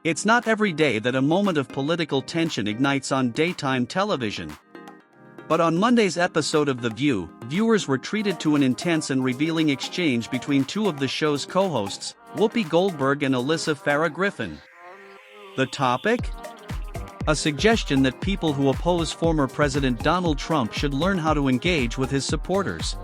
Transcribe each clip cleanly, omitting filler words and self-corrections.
It's not every day that a moment of political tension ignites on daytime television. But on Monday's episode of The View, viewers were treated to an intense and revealing exchange between two of the show's co-hosts, Whoopi Goldberg and Alyssa Farah Griffin. The topic? A suggestion that people who oppose former President Donald Trump should learn how to engage with his supporters.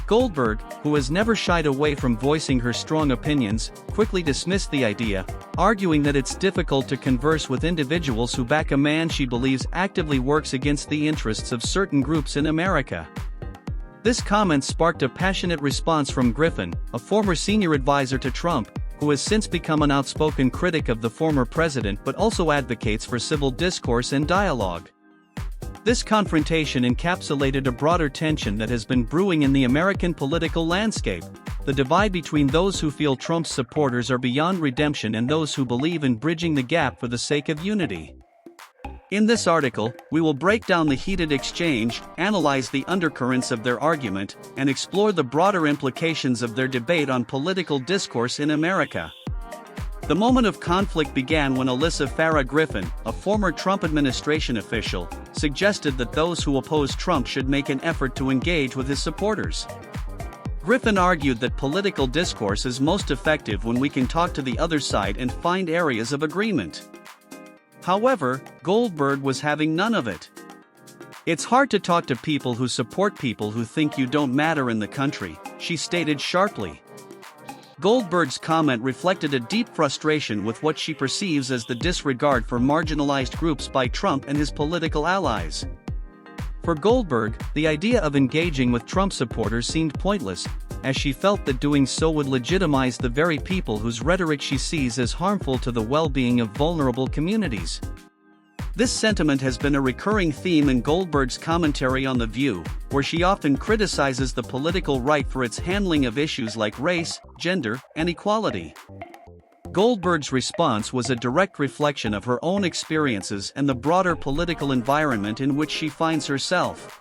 Goldberg, who has never shied away from voicing her strong opinions, quickly dismissed the idea, arguing that it's difficult to converse with individuals who back a man she believes actively works against the interests of certain groups in America. This comment sparked a passionate response from Griffin, a former senior advisor to Trump, who has since become an outspoken critic of the former president but also advocates for civil discourse and dialogue. This confrontation encapsulated a broader tension that has been brewing in the American political landscape: the divide between those who feel Trump's supporters are beyond redemption and those who believe in bridging the gap for the sake of unity. In this article, we will break down the heated exchange, analyze the undercurrents of their argument, and explore the broader implications of their debate on political discourse in America. The moment of conflict began when Alyssa Farah Griffin, a former Trump administration official, suggested that those who oppose Trump should make an effort to engage with his supporters. Griffin argued that political discourse is most effective when we can talk to the other side and find areas of agreement. However, Goldberg was having none of it. "It's hard to talk to people who support people who think you don't matter in the country," she stated sharply. Goldberg's comment reflected a deep frustration with what she perceives as the disregard for marginalized groups by Trump and his political allies. For Goldberg, the idea of engaging with Trump supporters seemed pointless, as she felt that doing so would legitimize the very people whose rhetoric she sees as harmful to the well-being of vulnerable communities. This sentiment has been a recurring theme in Goldberg's commentary on The View, where she often criticizes the political right for its handling of issues like race, gender, and equality. Goldberg's response was a direct reflection of her own experiences and the broader political environment in which she finds herself.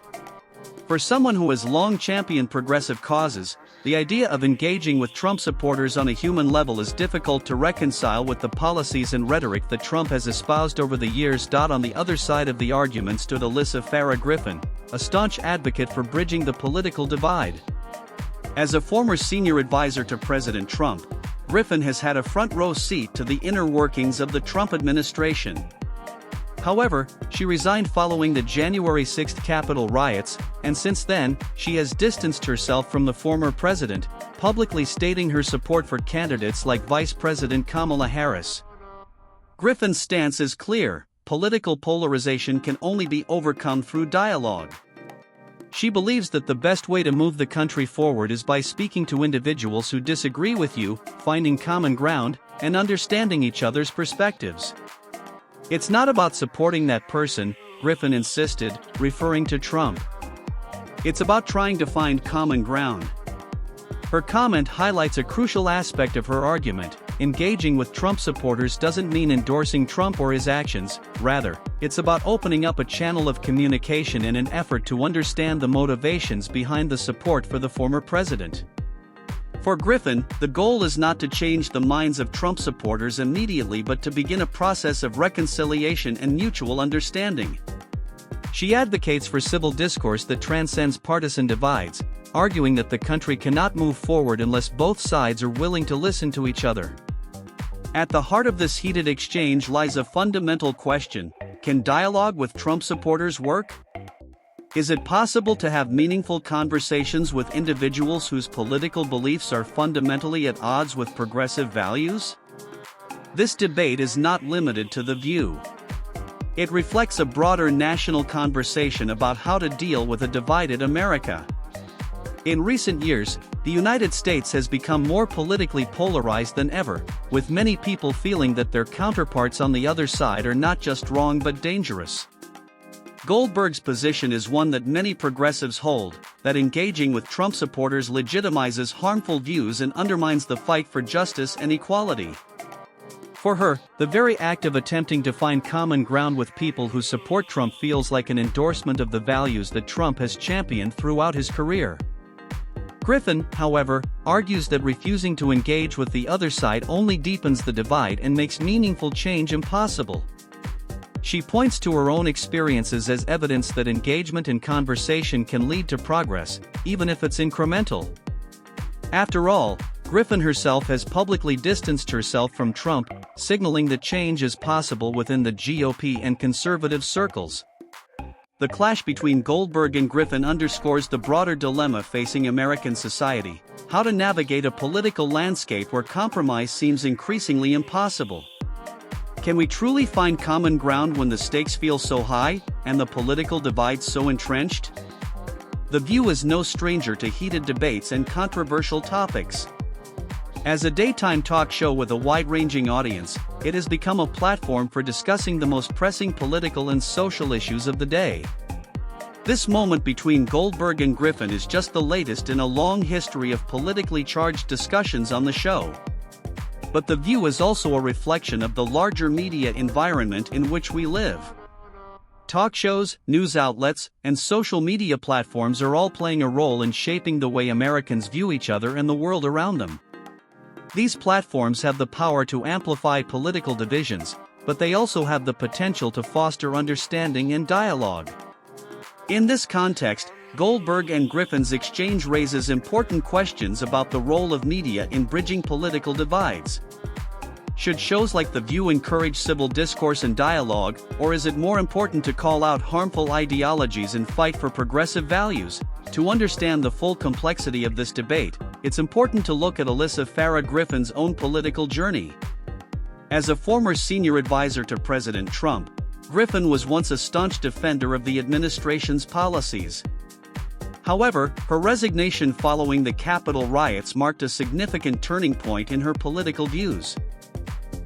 For someone who has long championed progressive causes, the idea of engaging with Trump supporters on a human level is difficult to reconcile with the policies and rhetoric that Trump has espoused over the years. On the other side of the argument stood Alyssa Farah Griffin, a staunch advocate for bridging the political divide. As a former senior advisor to President Trump, Griffin has had a front-row seat to the inner workings of the Trump administration. However, she resigned following the January 6 Capitol riots, and since then, she has distanced herself from the former president, publicly stating her support for candidates like Vice President Kamala Harris. Griffin's stance is clear: political polarization can only be overcome through dialogue. She believes that the best way to move the country forward is by speaking to individuals who disagree with you, finding common ground, and understanding each other's perspectives. "It's not about supporting that person," Griffin insisted, referring to Trump. "It's about trying to find common ground." Her comment highlights a crucial aspect of her argument: engaging with Trump supporters doesn't mean endorsing Trump or his actions, rather, it's about opening up a channel of communication in an effort to understand the motivations behind the support for the former president. For Griffin, the goal is not to change the minds of Trump supporters immediately but to begin a process of reconciliation and mutual understanding. She advocates for civil discourse that transcends partisan divides, arguing that the country cannot move forward unless both sides are willing to listen to each other. At the heart of this heated exchange lies a fundamental question: can dialogue with Trump supporters work? Is it possible to have meaningful conversations with individuals whose political beliefs are fundamentally at odds with progressive values? This debate is not limited to The View. It reflects a broader national conversation about how to deal with a divided America. In recent years, the United States has become more politically polarized than ever, with many people feeling that their counterparts on the other side are not just wrong but dangerous. Goldberg's position is one that many progressives hold, that engaging with Trump supporters legitimizes harmful views and undermines the fight for justice and equality. For her, the very act of attempting to find common ground with people who support Trump feels like an endorsement of the values that Trump has championed throughout his career. Griffin, however, argues that refusing to engage with the other side only deepens the divide and makes meaningful change impossible. She points to her own experiences as evidence that engagement and conversation can lead to progress, even if it's incremental. After all, Griffin herself has publicly distanced herself from Trump, signaling that change is possible within the GOP and conservative circles. The clash between Goldberg and Griffin underscores the broader dilemma facing American society: how to navigate a political landscape where compromise seems increasingly impossible. Can we truly find common ground when the stakes feel so high, and the political divide so entrenched? The View is no stranger to heated debates and controversial topics. As a daytime talk show with a wide-ranging audience, it has become a platform for discussing the most pressing political and social issues of the day. This moment between Goldberg and Griffin is just the latest in a long history of politically charged discussions on the show. But The View is also a reflection of the larger media environment in which we live. Talk shows, news outlets, and social media platforms are all playing a role in shaping the way Americans view each other and the world around them. These platforms have the power to amplify political divisions, but they also have the potential to foster understanding and dialogue. In this context, Goldberg and Griffin's exchange raises important questions about the role of media in bridging political divides. Should shows like The View encourage civil discourse and dialogue, or is it more important to call out harmful ideologies and fight for progressive values? To understand the full complexity of this debate, it's important to look at Alyssa Farah Griffin's own political journey. As a former senior advisor to President Trump, Griffin was once a staunch defender of the administration's policies. However, her resignation following the Capitol riots marked a significant turning point in her political views.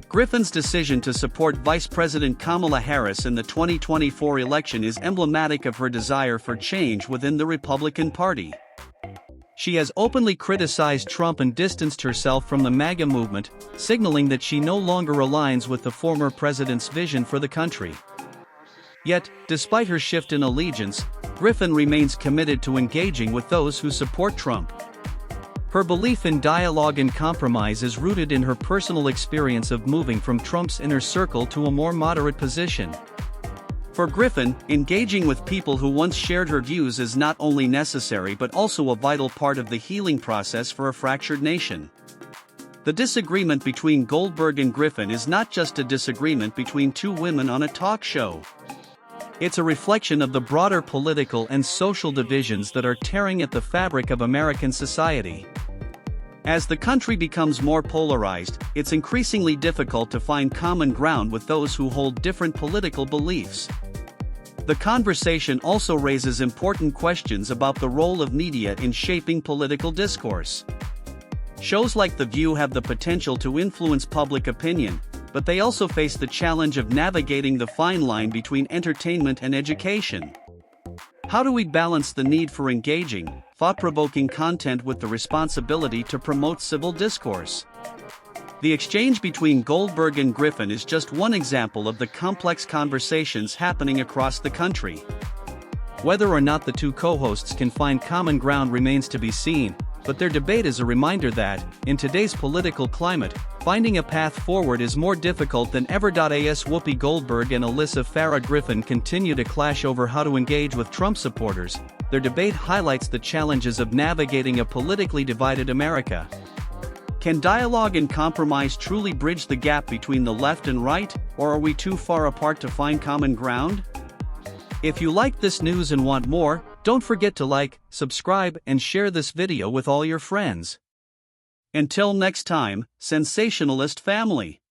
Griffin's decision to support Vice President Kamala Harris in the 2024 election is emblematic of her desire for change within the Republican Party. She has openly criticized Trump and distanced herself from the MAGA movement, signaling that she no longer aligns with the former president's vision for the country. Yet, despite her shift in allegiance, Griffin remains committed to engaging with those who support Trump. Her belief in dialogue and compromise is rooted in her personal experience of moving from Trump's inner circle to a more moderate position. For Griffin, engaging with people who once shared her views is not only necessary but also a vital part of the healing process for a fractured nation. The disagreement between Goldberg and Griffin is not just a disagreement between two women on a talk show. It's a reflection of the broader political and social divisions that are tearing at the fabric of American society. As the country becomes more polarized, it's increasingly difficult to find common ground with those who hold different political beliefs. The conversation also raises important questions about the role of media in shaping political discourse. Shows like The View have the potential to influence public opinion, but they also face the challenge of navigating the fine line between entertainment and education. How do we balance the need for engaging, thought-provoking content with the responsibility to promote civil discourse? The exchange between Goldberg and Griffin is just one example of the complex conversations happening across the country. Whether or not the two co-hosts can find common ground remains to be seen, but their debate is a reminder that, in today's political climate, finding a path forward is more difficult than ever. As Whoopi Goldberg and Alyssa Farah Griffin continue to clash over how to engage with Trump supporters, their debate highlights the challenges of navigating a politically divided America. Can dialogue and compromise truly bridge the gap between the left and right, or are we too far apart to find common ground? If you like this news and want more, don't forget to like, subscribe, and share this video with all your friends. Until next time, sensationalist family.